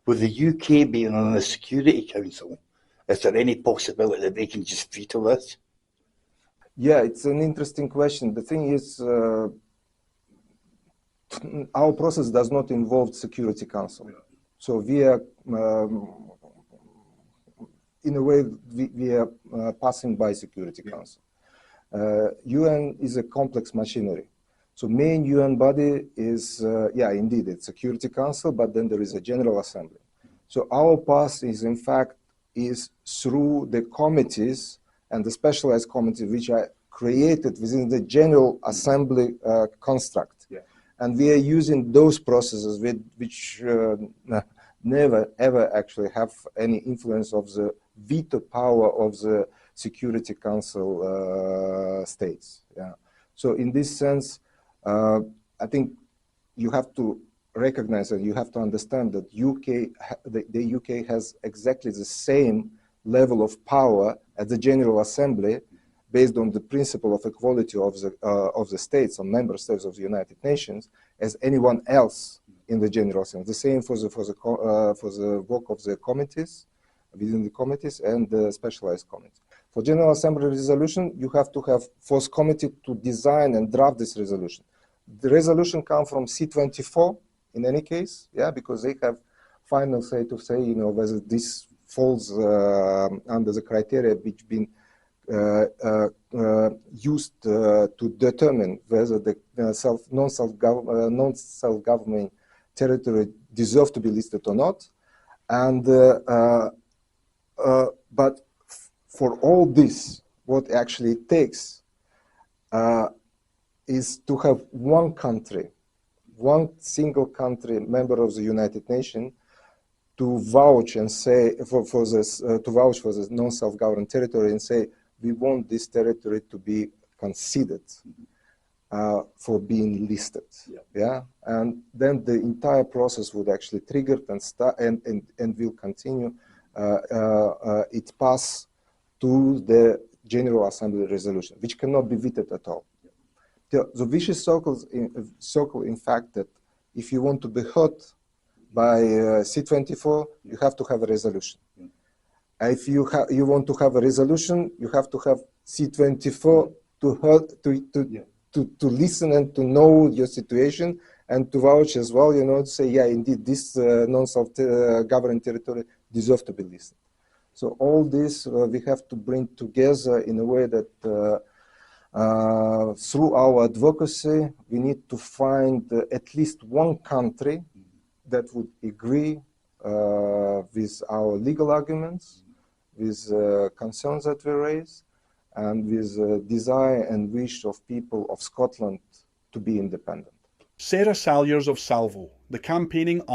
With the UK being on the Security Council, is there any possibility that they can just veto this? Yeah, it's an interesting question. The thing is, our process does not involve Security Council. So we are, in a way, we are passing by Security Council. UN is a complex machinery. So main UN body is, yeah, indeed, it's Security Council, but then there is a General Assembly. So our path is, in fact, is through the committees and the specialized committees which are created within the General Assembly construct. Yeah. And we are using those processes which never, ever actually have any influence of the veto power of the Security Council states. Yeah. So in this sense, I think you have to recognize and you have to understand that the UK has exactly the same level of power at the General Assembly based on the principle of equality of the states, or member states of the United Nations, as anyone else in the General Assembly. The same for the work of the committees, within the committees and the specialized committees. For General Assembly resolution, you have to have force committee to design and draft this resolution. The resolution comes from C24 in any case, yeah, because they have final say to say, you know, whether this falls under the criteria which been used to determine whether the non-self-governing territory deserve to be listed or not. And but for all this, what actually it takes is to have one country, one single country, member of the United Nations, to vouch and say for this, to vouch for the non-self-governing territory and say we want this territory to be considered for being listed. Yeah. Yeah, and then the entire process would actually trigger and start and will continue. It pass to the General Assembly resolution, which cannot be vetoed at all. The vicious circle, in fact, that if you want to be heard by C24, you have to have a resolution. If you want to have a resolution, you have to have C24 to listen and to know your situation and to vouch as well, you know, to say, yeah, indeed, this non-self-governing territory deserves to be listed. So all this we have to bring together in a way that through our advocacy, we need to find at least one country that would agree with our legal arguments, with concerns that we raise, and with desire and wish of people of Scotland to be independent. Sarah Salyers of Salvo, the campaigning